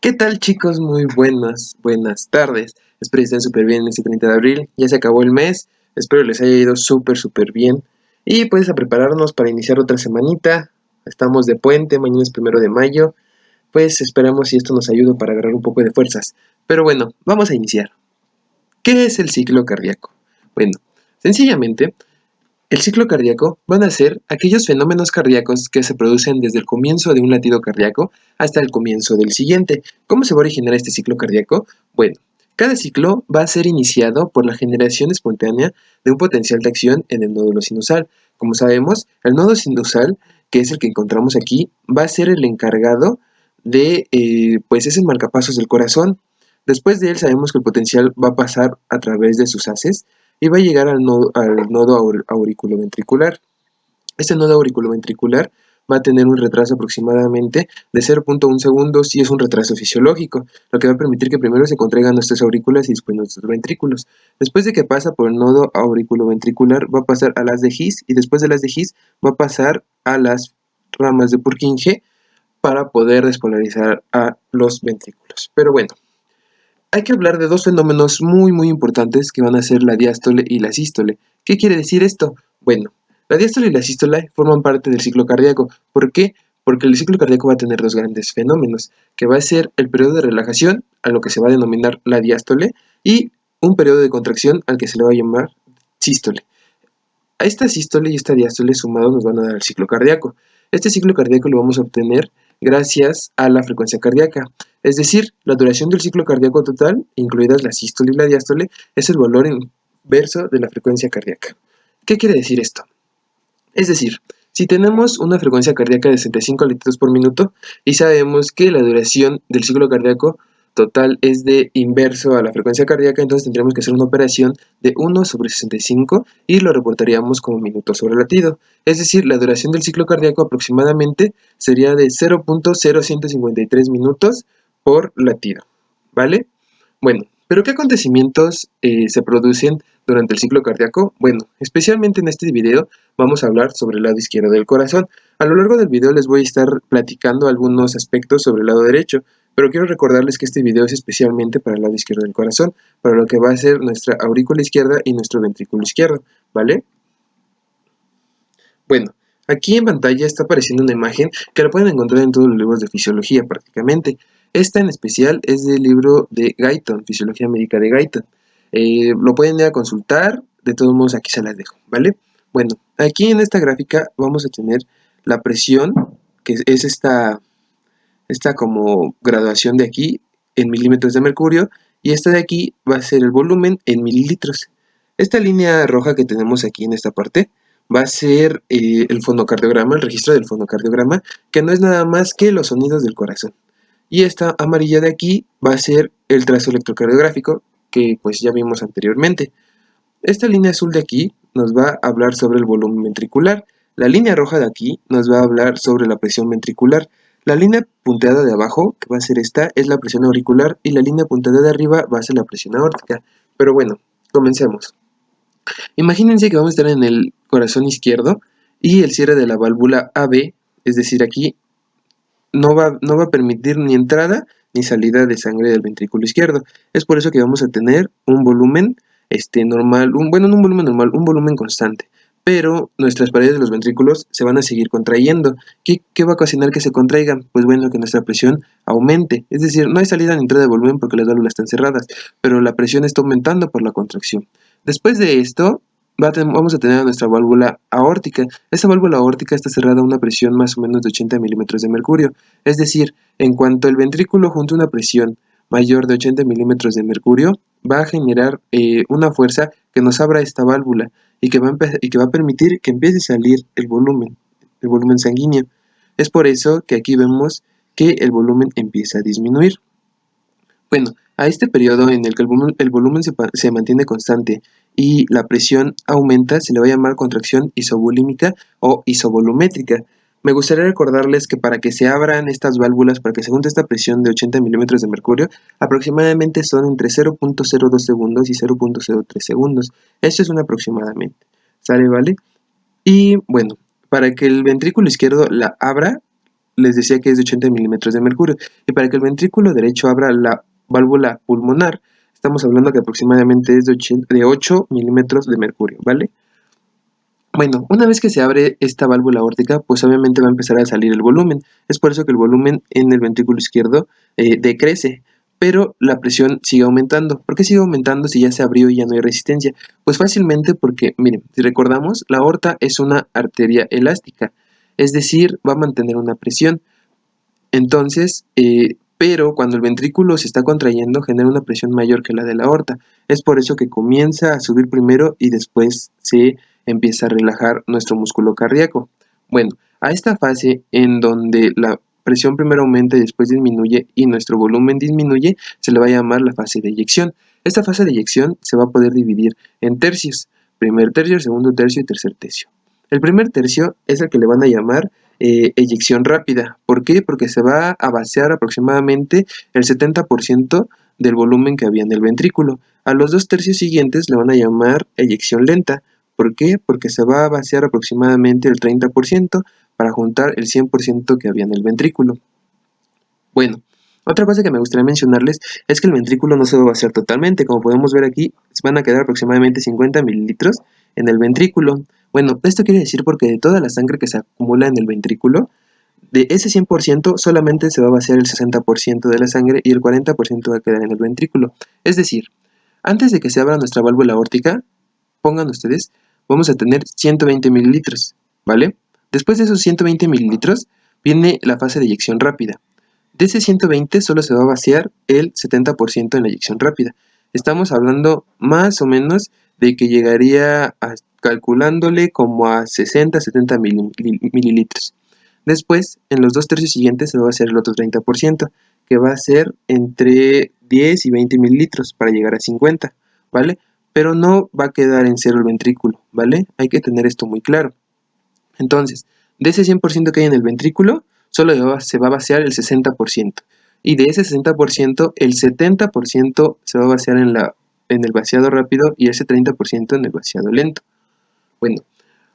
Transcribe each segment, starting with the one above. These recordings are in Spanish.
¿Qué tal, chicos? Muy buenas tardes. Espero que estén súper bien este 30 de abril. Ya se acabó el mes. Espero les haya ido súper bien. Y pues a prepararnos para iniciar otra semanita. Estamos de puente, mañana es 1 de mayo. Pues esperamos si esto nos ayuda para agarrar un poco de fuerzas. Pero bueno, vamos a iniciar. ¿Qué es el ciclo cardíaco? Bueno, sencillamente, el ciclo cardíaco van a ser aquellos fenómenos cardíacos que se producen desde el comienzo de un latido cardíaco hasta el comienzo del siguiente. ¿Cómo se va a originar este ciclo cardíaco? Bueno, cada ciclo va a ser iniciado por la generación espontánea de un potencial de acción en el nódulo sinusal. Como sabemos, el nodo sinusal, que es el que encontramos aquí, va a ser el encargado de, pues es el marcapasos del corazón. Después de él sabemos que el potencial va a pasar a través de sus haces y va a llegar al nodo auriculoventricular. Este nodo auriculoventricular va a tener un retraso aproximadamente de 0.1 segundos y es un retraso fisiológico, lo que va a permitir que primero se contraigan nuestras aurículas y después nuestros ventrículos. Después de que pasa por el nodo auriculoventricular va a pasar a las de His y después de las de His va a pasar a las ramas de Purkinje para poder despolarizar a los ventrículos. Pero bueno, hay que hablar de dos fenómenos muy importantes que van a ser la diástole y la sístole. ¿Qué quiere decir esto? Bueno, la diástole y la sístole forman parte del ciclo cardíaco. ¿Por qué? Porque el ciclo cardíaco va a tener dos grandes fenómenos, que va a ser el periodo de relajación, a lo que se va a denominar la diástole, y un periodo de contracción al que se le va a llamar sístole. A esta sístole y esta diástole sumados nos van a dar el ciclo cardíaco. Este ciclo cardíaco lo vamos a obtener gracias a la frecuencia cardíaca. Es decir, la duración del ciclo cardíaco total, incluidas la sístole y la diástole, es el valor inverso de la frecuencia cardíaca. ¿Qué quiere decir esto? Es decir, si tenemos una frecuencia cardíaca de 65 latidos por minuto y sabemos que la duración del ciclo cardíaco total es de inverso a la frecuencia cardíaca, entonces tendríamos que hacer una operación de 1 sobre 65 y lo reportaríamos como minuto sobre latido. Es decir, la duración del ciclo cardíaco aproximadamente sería de 0.0153 minutos por latido. ¿Vale? Bueno, pero ¿qué acontecimientos se producen durante el ciclo cardíaco? Bueno, especialmente en este video vamos a hablar sobre el lado izquierdo del corazón. A lo largo del video les voy a estar platicando algunos aspectos sobre el lado derecho, pero quiero recordarles que este video es especialmente para el lado izquierdo del corazón, para lo que va a ser nuestra aurícula izquierda y nuestro ventrículo izquierdo, ¿vale? Bueno, aquí en pantalla está apareciendo una imagen que la pueden encontrar en todos los libros de fisiología prácticamente. Esta en especial es del libro de Guyton, Fisiología Médica de Guyton. Lo pueden ir a consultar, de todos modos aquí se las dejo, ¿vale? Bueno, aquí en esta gráfica vamos a tener la presión, que es esta como graduación de aquí en milímetros de mercurio, y esta de aquí va a ser el volumen en mililitros. Esta línea roja que tenemos aquí en esta parte va a ser el fonocardiograma, el registro del fonocardiograma, que no es nada más que los sonidos del corazón. Y esta amarilla de aquí va a ser el trazo electrocardiográfico, que pues ya vimos anteriormente. Esta línea azul de aquí nos va a hablar sobre el volumen ventricular. La línea roja de aquí nos va a hablar sobre la presión ventricular. La línea punteada de abajo, que va a ser esta, es la presión auricular y la línea punteada de arriba va a ser la presión aórtica. Pero bueno, comencemos. Imagínense que vamos a estar en el corazón izquierdo y el cierre de la válvula AB, es decir, aquí no va a permitir ni entrada ni salida de sangre del ventrículo izquierdo. Es por eso que vamos a tener un volumen normal, no un volumen normal, un volumen constante. Pero nuestras paredes de los ventrículos se van a seguir contrayendo. ¿Qué va a ocasionar que se contraigan? Pues bueno, que nuestra presión aumente. Es decir, no hay salida ni entrada de volumen porque las válvulas están cerradas, pero la presión está aumentando por la contracción. Después de esto, vamos a tener a nuestra válvula aórtica. Esta válvula aórtica está cerrada a una presión más o menos de 80 milímetros de mercurio. Es decir, en cuanto el ventrículo junte una presión mayor de 80 milímetros de mercurio, va a generar una fuerza que nos abra esta válvula y que va a permitir que empiece a salir el volumen sanguíneo. Es por eso que aquí vemos que el volumen empieza a disminuir. Bueno, a este periodo en el que el volumen se mantiene constante y la presión aumenta, se le va a llamar contracción isovolímica o isovolumétrica. Me gustaría recordarles que para que se abran estas válvulas, para que se junte esta presión de 80 milímetros de mercurio, aproximadamente son entre 0.02 segundos y 0.03 segundos. Esto es un aproximadamente. ¿Sale, vale? Y bueno, para que el ventrículo izquierdo la abra, les decía que es de 80 milímetros de mercurio. Y para que el ventrículo derecho abra la válvula pulmonar, estamos hablando que aproximadamente es de 8 milímetros de mercurio, ¿vale? Bueno, una vez que se abre esta válvula aórtica, pues obviamente va a empezar a salir el volumen. Es por eso que el volumen en el ventrículo izquierdo decrece, pero la presión sigue aumentando. ¿Por qué sigue aumentando si ya se abrió y ya no hay resistencia? Pues fácilmente porque, miren, si recordamos, la aorta es una arteria elástica, es decir, va a mantener una presión. Entonces, pero cuando el ventrículo se está contrayendo, genera una presión mayor que la de la aorta. Es por eso que comienza a subir primero y después se empieza a relajar nuestro músculo cardíaco. Bueno, a esta fase en donde la presión primero aumenta y después disminuye y nuestro volumen disminuye, se le va a llamar la fase de eyección. Esta fase de eyección se va a poder dividir en tercios: primer tercio, segundo tercio y tercer tercio. El primer tercio es el que le van a llamar eyección rápida. ¿Por qué? Porque se va a vaciar aproximadamente el 70% del volumen que había en el ventrículo. A los 2 tercios siguientes le van a llamar eyección lenta. ¿Por qué? Porque se va a vaciar aproximadamente el 30% para juntar el 100% que había en el ventrículo. Bueno, otra cosa que me gustaría mencionarles es que el ventrículo no se va a vaciar totalmente. Como podemos ver aquí, van a quedar aproximadamente 50 mililitros en el ventrículo. Bueno, esto quiere decir porque de toda la sangre que se acumula en el ventrículo, de ese 100% solamente se va a vaciar el 60% de la sangre y el 40% va a quedar en el ventrículo. Es decir, antes de que se abra nuestra válvula aórtica, pongan ustedes, vamos a tener 120 mililitros, ¿vale? Después de esos 120 mililitros viene la fase de eyección rápida. De ese 120 solo se va a vaciar el 70% en la eyección rápida. Estamos hablando más o menos de que llegaría calculándole como a 60-70 mililitros. Después, en los 2 tercios siguientes se va a vaciar el otro 30%, que va a ser entre 10 y 20 mililitros para llegar a 50, ¿vale? Pero no va a quedar en cero el ventrículo, ¿vale? Hay que tener esto muy claro. Entonces, de ese 100% que hay en el ventrículo, solo se va a vaciar el 60%. Y de ese 60%, el 70% se va a vaciar en el vaciado rápido y ese 30% en el vaciado lento. Bueno,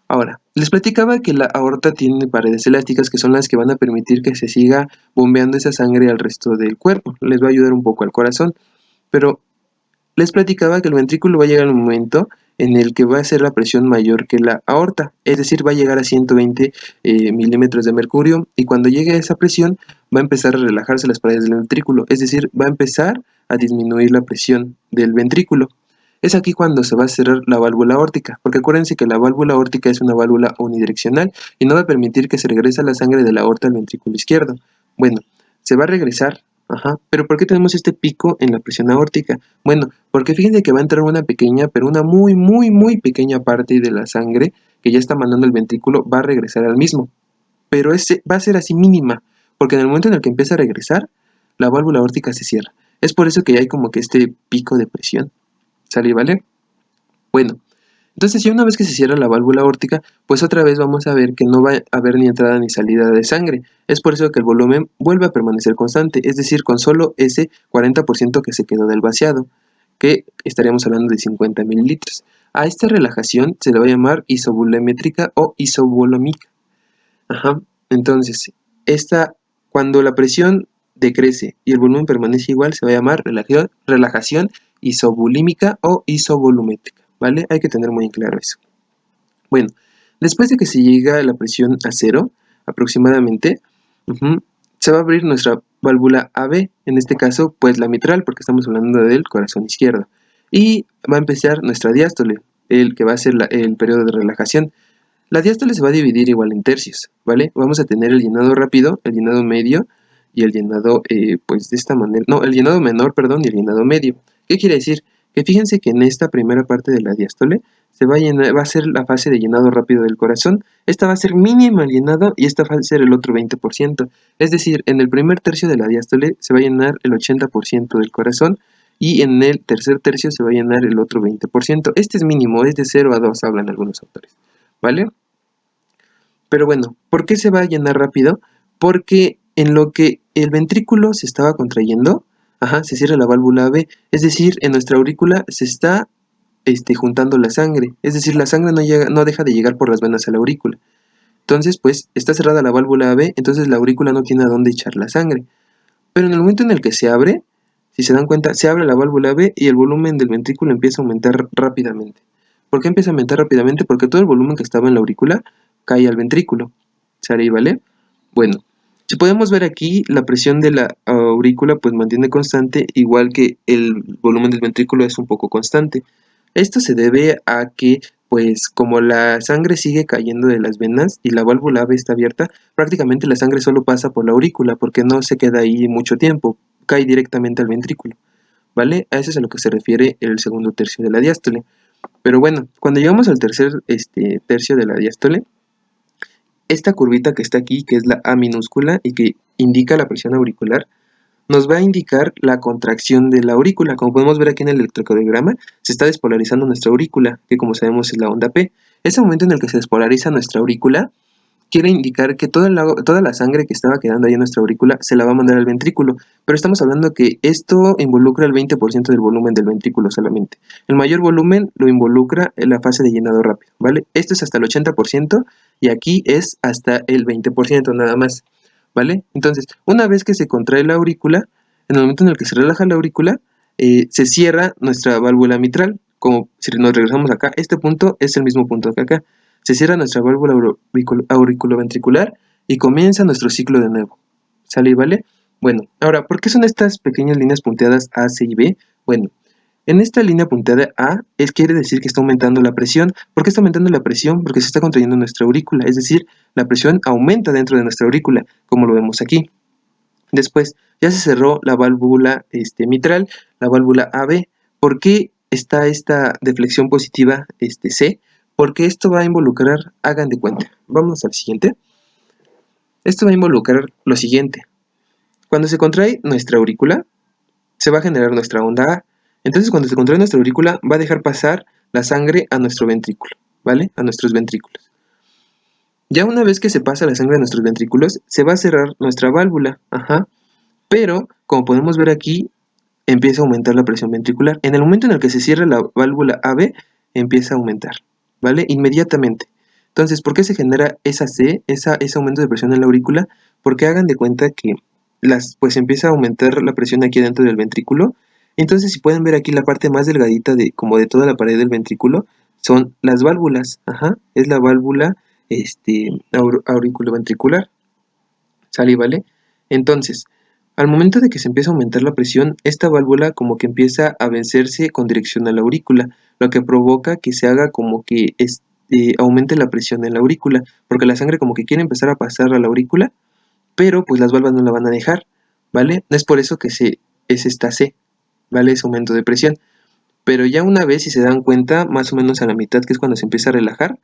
ahora, les platicaba que la aorta tiene paredes elásticas que son las que van a permitir que se siga bombeando esa sangre al resto del cuerpo. Les va a ayudar un poco al corazón. Pero les platicaba que el ventrículo va a llegar a un momento en el que va a ser la presión mayor que la aorta, es decir, va a llegar a 120 milímetros de mercurio, y cuando llegue a esa presión va a empezar a relajarse las paredes del ventrículo, es decir, va a empezar a disminuir la presión del ventrículo. Es aquí cuando se va a cerrar la válvula aórtica, porque acuérdense que la válvula aórtica es una válvula unidireccional y no va a permitir que se regrese la sangre de la aorta al ventrículo izquierdo. Bueno, se va a regresar. Ajá, pero ¿por qué tenemos este pico en la presión aórtica? Bueno, porque fíjense que va a entrar una pequeña, pero una muy, muy, muy pequeña parte de la sangre que ya está mandando el ventrículo, va a regresar al mismo. Pero va a ser así mínima, porque en el momento en el que empieza a regresar, la válvula aórtica se cierra. Es por eso que hay como que este pico de presión. ¿Sale, vale? Bueno, entonces ya una vez que se cierra la válvula aórtica, pues otra vez vamos a ver que no va a haber ni entrada ni salida de sangre. Es por eso que el volumen vuelve a permanecer constante, es decir, con solo ese 40% que se quedó del vaciado, que estaríamos hablando de 50 mililitros. A esta relajación se le va a llamar isovolumétrica o isovolúmica. Ajá. Entonces, cuando la presión decrece y el volumen permanece igual, se va a llamar relajación isovolúmica o isovolumétrica, ¿vale? Hay que tener muy claro eso. Bueno, después de que se llega a la presión a 0, aproximadamente, se va a abrir nuestra válvula AB, en este caso, pues la mitral, porque estamos hablando del corazón izquierdo. Y va a empezar nuestra diástole, el que va a ser el periodo de relajación. La diástole se va a dividir igual en tercios, ¿vale? Vamos a tener el llenado rápido, el llenado medio y el llenado, pues de esta manera, no, el llenado menor, perdón, y el llenado medio. ¿Qué quiere decir? Que fíjense que en esta primera parte de la diástole va a ser la fase de llenado rápido del corazón. Esta va a ser mínima el llenado y esta va a ser el otro 20%. Es decir, en el primer tercio de la diástole se va a llenar el 80% del corazón y en el tercer tercio se va a llenar el otro 20%. Este es mínimo, es de 0 a 2, hablan algunos autores, ¿vale? Pero bueno, ¿por qué se va a llenar rápido? Porque en lo que el ventrículo se estaba contrayendo, se cierra la válvula AB, es decir, en nuestra aurícula se está juntando la sangre, es decir, la sangre no deja de llegar por las venas a la aurícula. Entonces, pues, está cerrada la válvula AB, entonces la aurícula no tiene a dónde echar la sangre. Pero en el momento en el que se abre, si se dan cuenta, se abre la válvula B y el volumen del ventrículo empieza a aumentar rápidamente. ¿Por qué empieza a aumentar rápidamente? Porque todo el volumen que estaba en la aurícula cae al ventrículo. ¿Sale? ¿Vale? Bueno, si podemos ver aquí, la presión de la aurícula pues mantiene constante, igual que el volumen del ventrículo es un poco constante. Esto se debe a que, pues como la sangre sigue cayendo de las venas y la válvula AB está abierta, prácticamente la sangre solo pasa por la aurícula porque no se queda ahí mucho tiempo, cae directamente al ventrículo, ¿vale? A eso es a lo que se refiere el segundo tercio de la diástole. Pero bueno, cuando llegamos al tercer tercio de la diástole, esta curvita que está aquí, que es la A minúscula y que indica la presión auricular, nos va a indicar la contracción de la aurícula. Como podemos ver aquí en el electrocardiograma, se está despolarizando nuestra aurícula, que como sabemos es la onda P. Ese momento en el que se despolariza nuestra aurícula quiere indicar que toda la sangre que estaba quedando ahí en nuestra aurícula se la va a mandar al ventrículo, pero estamos hablando que esto involucra el 20% del volumen del ventrículo solamente. El mayor volumen lo involucra en la fase de llenado rápido, ¿vale? Esto es hasta el 80% y aquí es hasta el 20% nada más, ¿vale? Entonces, una vez que se contrae la aurícula, en el momento en el que se relaja la aurícula, se cierra nuestra válvula mitral. Como si nos regresamos acá, este punto es el mismo punto que acá. Se cierra nuestra válvula auriculoventricular y comienza nuestro ciclo de nuevo. ¿Sale y vale? Bueno, ahora, ¿por qué son estas pequeñas líneas punteadas A, C y B? Bueno, en esta línea punteada A, quiere decir que está aumentando la presión. ¿Por qué está aumentando la presión? Porque se está contrayendo nuestra aurícula, es decir, la presión aumenta dentro de nuestra aurícula, como lo vemos aquí. Después, ya se cerró la válvula mitral, la válvula AB. ¿Por qué está esta deflexión positiva C? Porque esto va a involucrar, hagan de cuenta, vamos al siguiente. Esto va a involucrar lo siguiente. Cuando se contrae nuestra aurícula, se va a generar nuestra onda A. Entonces, cuando se contrae nuestra aurícula, va a dejar pasar la sangre a nuestro ventrículo, ¿vale? A nuestros ventrículos. Ya una vez que se pasa la sangre a nuestros ventrículos, se va a cerrar nuestra válvula, pero, como podemos ver aquí, empieza a aumentar la presión ventricular. En el momento en el que se cierra la válvula AB, empieza a aumentar, ¿vale? Inmediatamente. Entonces, ¿por qué se genera esa C, ese aumento de presión en la aurícula? Porque hagan de cuenta que pues empieza a aumentar la presión aquí dentro del ventrículo. Entonces, si pueden ver aquí la parte más delgadita como de toda la pared del ventrículo, son las válvulas. Es la válvula auriculoventricular. ¿Sale, vale? Entonces, al momento de que se empieza a aumentar la presión, esta válvula como que empieza a vencerse con dirección a la aurícula, lo que provoca que se haga como que aumente la presión en la aurícula, porque la sangre como que quiere empezar a pasar a la aurícula, pero pues las válvulas no la van a dejar, ¿vale? Es por eso que es esta C, ¿vale? Ese aumento de presión. Pero ya una vez, si se dan cuenta, más o menos a la mitad, que es cuando se empieza a relajar,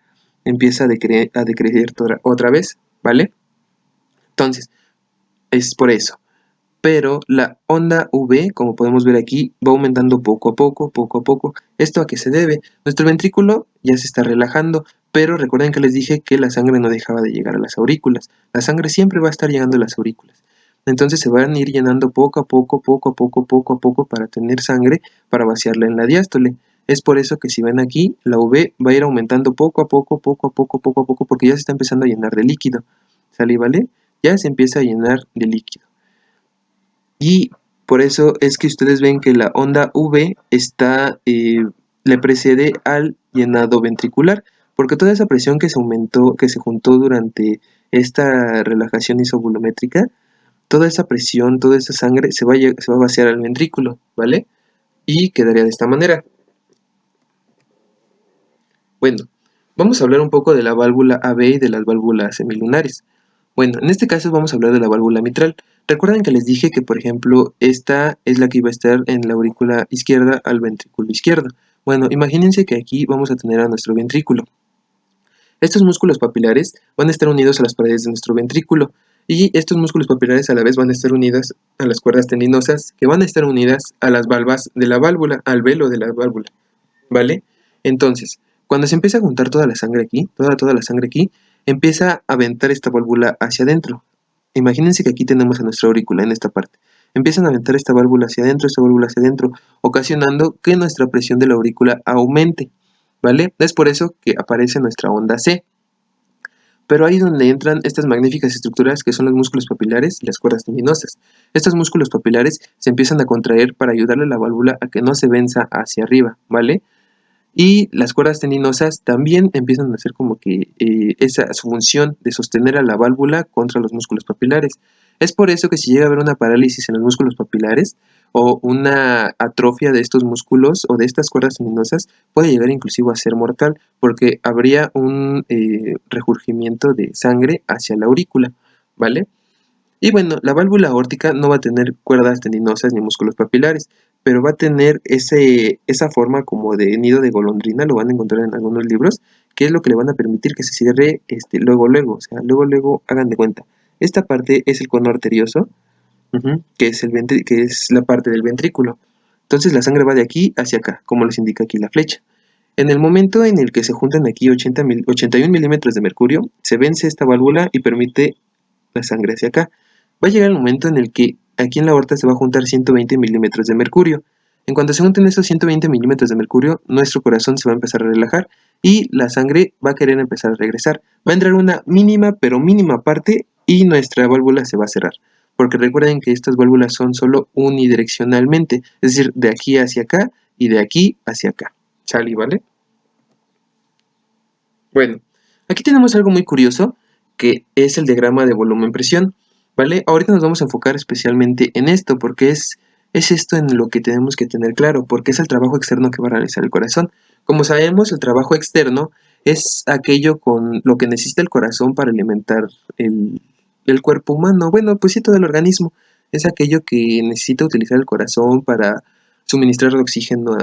empieza a decrecer otra vez, ¿vale? Entonces, es por eso. Pero la onda V, como podemos ver aquí, va aumentando poco a poco, poco a poco. ¿Esto a qué se debe? Nuestro ventrículo ya se está relajando, pero recuerden que les dije que la sangre no dejaba de llegar a las aurículas. La sangre siempre va a estar llegando a las aurículas. Entonces se van a ir llenando poco a poco, poco a poco, poco a poco para tener sangre para vaciarla en la diástole. Es por eso que si ven aquí, la V va a ir aumentando poco a poco, poco a poco, poco a poco, porque ya se está empezando a llenar de líquido. ¿Sale, vale? Ya se empieza a llenar de líquido. Y por eso es que ustedes ven que la onda V le precede al llenado ventricular, porque toda esa presión que se aumentó, que se juntó durante esta relajación isovolumétrica, toda esa presión, toda esa sangre se va a vaciar al ventrículo, ¿vale? Y quedaría de esta manera. Bueno, vamos a hablar un poco de la válvula AB y de las válvulas semilunares. Bueno, en este caso vamos a hablar de la válvula mitral. Recuerden que les dije que, por ejemplo, esta es la que iba a estar en la aurícula izquierda al ventrículo izquierdo. Bueno, imagínense que aquí vamos a tener a nuestro ventrículo. Estos músculos papilares van a estar unidos a las paredes de nuestro ventrículo y estos músculos papilares a la vez van a estar unidos a las cuerdas tendinosas que van a estar unidas a las valvas de la válvula, al velo de la válvula, ¿vale? Entonces, cuando se empieza a juntar toda la sangre aquí, toda la sangre aquí, empieza a aventar esta válvula hacia adentro. Imagínense que aquí tenemos a nuestra aurícula en esta parte. Empiezan a aventar esta válvula hacia adentro, ocasionando que nuestra presión de la aurícula aumente, ¿vale? Es por eso que aparece nuestra onda C. Pero ahí donde entran estas magníficas estructuras que son los músculos papilares y las cuerdas tendinosas. Estos músculos papilares se empiezan a contraer para ayudarle a la válvula a que no se venza hacia arriba, ¿vale? Y las cuerdas tendinosas también empiezan a hacer como que esa su función de sostener a la válvula contra los músculos papilares. Es por eso que si llega a haber una parálisis en los músculos papilares o una atrofia de estos músculos o de estas cuerdas tendinosas, puede llegar inclusive a ser mortal, porque habría un regurgimiento de sangre hacia la aurícula, ¿vale? Y bueno, la válvula aórtica no va a tener cuerdas tendinosas ni músculos papilares, pero va a tener esa forma como de nido de golondrina, lo van a encontrar en algunos libros, que es lo que le van a permitir que se cierre luego, o sea, luego hagan de cuenta. Esta parte es el cono arterioso, que es la parte del ventrículo. Entonces la sangre va de aquí hacia acá, como les indica aquí la flecha. En el momento en el que se juntan aquí 81 milímetros de mercurio, se vence esta válvula y permite la sangre hacia acá. Va a llegar el momento en el que aquí en la aorta se va a juntar 120 milímetros de mercurio. En cuanto se junten esos 120 milímetros de mercurio, nuestro corazón se va a empezar a relajar y la sangre va a querer empezar a regresar. Va a entrar una mínima, pero mínima parte y nuestra válvula se va a cerrar. Porque recuerden que estas válvulas son solo unidireccionalmente, es decir, de aquí hacia acá y de aquí hacia acá. ¿Sale, vale? Bueno, aquí tenemos algo muy curioso, que es el diagrama de volumen-presión, ¿vale? Ahorita nos vamos a enfocar especialmente en esto, porque es esto en lo que tenemos que tener claro, porque es el trabajo externo que va a realizar el corazón. Como sabemos, el trabajo externo es aquello con lo que necesita el corazón para alimentar el cuerpo humano. Bueno, pues sí, todo el organismo. Es aquello que necesita utilizar el corazón para suministrar oxígeno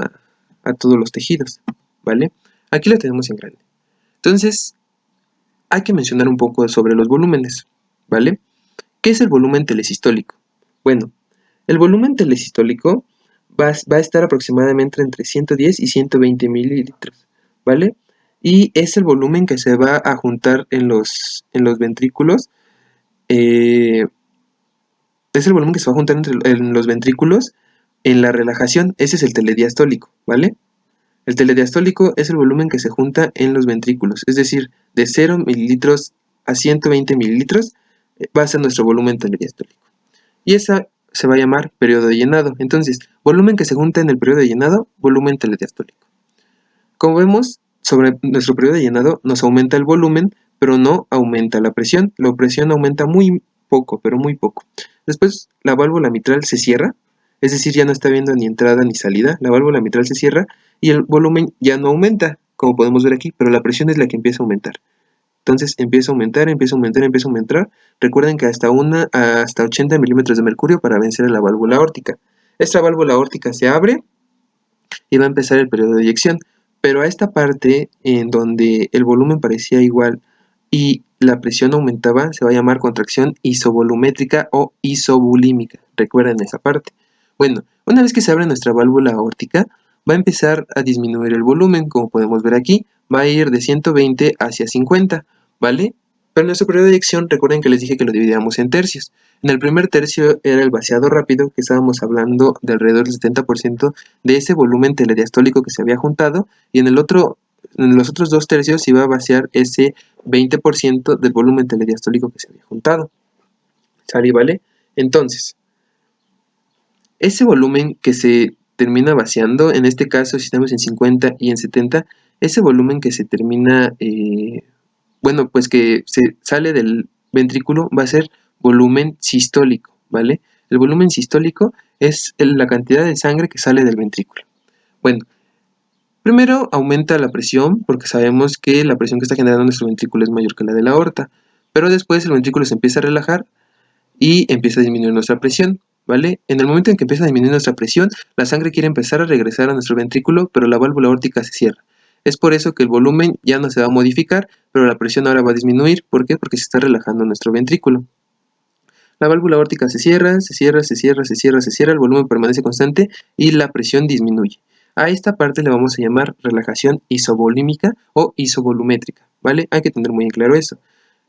a todos los tejidos, ¿vale? Aquí lo tenemos en grande. Entonces, hay que mencionar un poco sobre los volúmenes, ¿vale? ¿Qué es el volumen telesistólico? Bueno, el volumen telesistólico va a estar aproximadamente entre 110 y 120 mililitros, ¿vale? Y es el volumen que se va a juntar en los ventrículos. Es el volumen que se va a juntar en los ventrículos en la relajación. Ese es el telediastólico, ¿vale? El telediastólico es el volumen que se junta en los ventrículos, es decir, de 0 mililitros a 120 mililitros va a ser nuestro volumen telediastólico. Y esa se va a llamar periodo de llenado. Entonces, volumen que se junta en el periodo de llenado, volumen telediastólico. Como vemos, sobre nuestro periodo de llenado nos aumenta el volumen, pero no aumenta la presión. La presión aumenta muy poco, pero muy poco. Después, la válvula mitral se cierra, es decir, ya no está viendo ni entrada ni salida. La válvula mitral se cierra y el volumen ya no aumenta, como podemos ver aquí, pero la presión es la que empieza a aumentar. Entonces empieza a aumentar, empieza a aumentar, empieza a aumentar. Recuerden que hasta 80 milímetros de mercurio para vencer a la válvula aórtica. Esta válvula aórtica se abre y va a empezar el periodo de eyección. Pero a esta parte en donde el volumen parecía igual y la presión aumentaba, se va a llamar contracción isovolumétrica o isobulímica. Recuerden esa parte. Bueno, una vez que se abre nuestra válvula aórtica, va a empezar a disminuir el volumen, como podemos ver aquí. Va a ir de 120 hacia 50, ¿vale? Pero nuestro periodo de eyección, recuerden que les dije que lo dividíamos en tercios. En el primer tercio era el vaciado rápido, que estábamos hablando de alrededor del 70% de ese volumen telediastólico que se había juntado, y en los otros 2 tercios iba a vaciar ese 20% del volumen telediastólico que se había juntado. ¿Sale, vale? Entonces, ese volumen que se termina vaciando, en este caso si estamos en 50 y en 70, ese volumen que se termina, bueno, pues que se sale del ventrículo va a ser volumen sistólico, ¿vale? El volumen sistólico es la cantidad de sangre que sale del ventrículo. Bueno, primero aumenta la presión porque sabemos que la presión que está generando nuestro ventrículo es mayor que la de la aorta, pero después el ventrículo se empieza a relajar y empieza a disminuir nuestra presión, ¿vale? En el momento en que empieza a disminuir nuestra presión, la sangre quiere empezar a regresar a nuestro ventrículo, pero la válvula aórtica se cierra. Es por eso que el volumen ya no se va a modificar, pero la presión ahora va a disminuir. ¿Por qué? Porque se está relajando nuestro ventrículo. La válvula aórtica se cierra, se cierra, se cierra, se cierra, se cierra, el volumen permanece constante y la presión disminuye. A esta parte le vamos a llamar relajación isovolímica o isovolumétrica, ¿vale? Hay que tener muy en claro eso.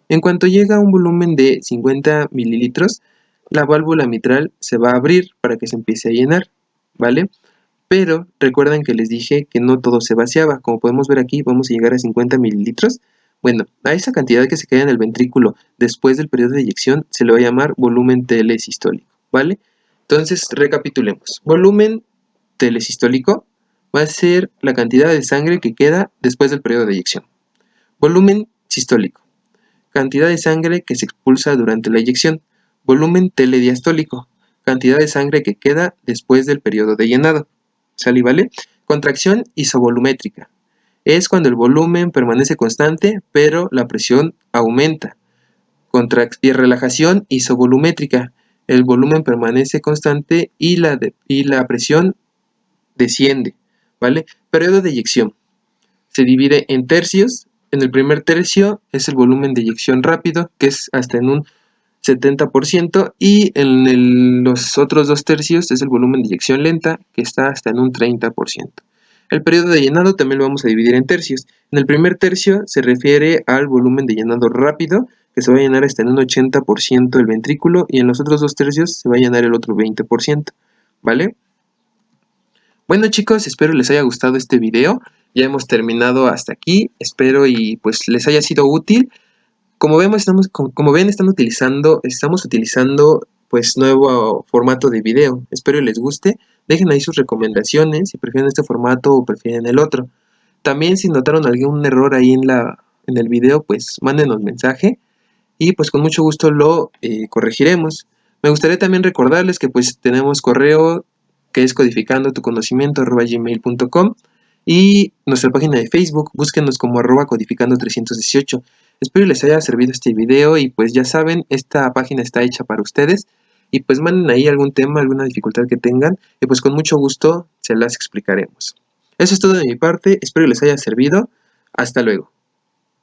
En cuanto llega a un volumen de 50 mililitros, la válvula mitral se va a abrir para que se empiece a llenar, ¿vale? Pero recuerden que les dije que no todo se vaciaba. Como podemos ver aquí, vamos a llegar a 50 mililitros, Bueno, a esa cantidad que se queda en el ventrículo después del periodo de eyección se le va a llamar volumen telesistólico, ¿vale? Entonces, recapitulemos. Volumen telesistólico va a ser la cantidad de sangre que queda después del periodo de eyección. Volumen sistólico, cantidad de sangre que se expulsa durante la eyección. Volumen telediastólico, cantidad de sangre que queda después del periodo de llenado. ¿Sale y vale? Contracción isovolumétrica. Es cuando el volumen permanece constante, pero la presión aumenta. Y relajación isovolumétrica. El volumen permanece constante y la presión desciende, ¿vale? Periodo de eyección. Se divide en tercios. En el primer tercio es el volumen de eyección rápido, que es hasta en un 70%, y en los otros 2 tercios es el volumen de eyección lenta, que está hasta en un 30%. El periodo de llenado también lo vamos a dividir en tercios. En el primer tercio se refiere al volumen de llenado rápido, que se va a llenar hasta en un 80% el ventrículo, y en los otros 2 tercios se va a llenar el otro 20%, ¿vale? Bueno chicos, espero les haya gustado este video. Ya hemos terminado hasta aquí. Espero y pues les haya sido útil. Como ven, estamos utilizando pues nuevo formato de video. Espero les guste. Dejen ahí sus recomendaciones, si prefieren este formato o prefieren el otro. También si notaron algún error ahí en el video, pues mándenos mensaje y pues con mucho gusto lo corregiremos. Me gustaría también recordarles que pues tenemos correo que es codificandotuconocimiento@gmail.com y nuestra página de Facebook, búsquenos como @codificando318. Espero les haya servido este video y pues ya saben, esta página está hecha para ustedes y pues manden ahí algún tema, alguna dificultad que tengan y pues con mucho gusto se las explicaremos. Eso es todo de mi parte, espero les haya servido. Hasta luego.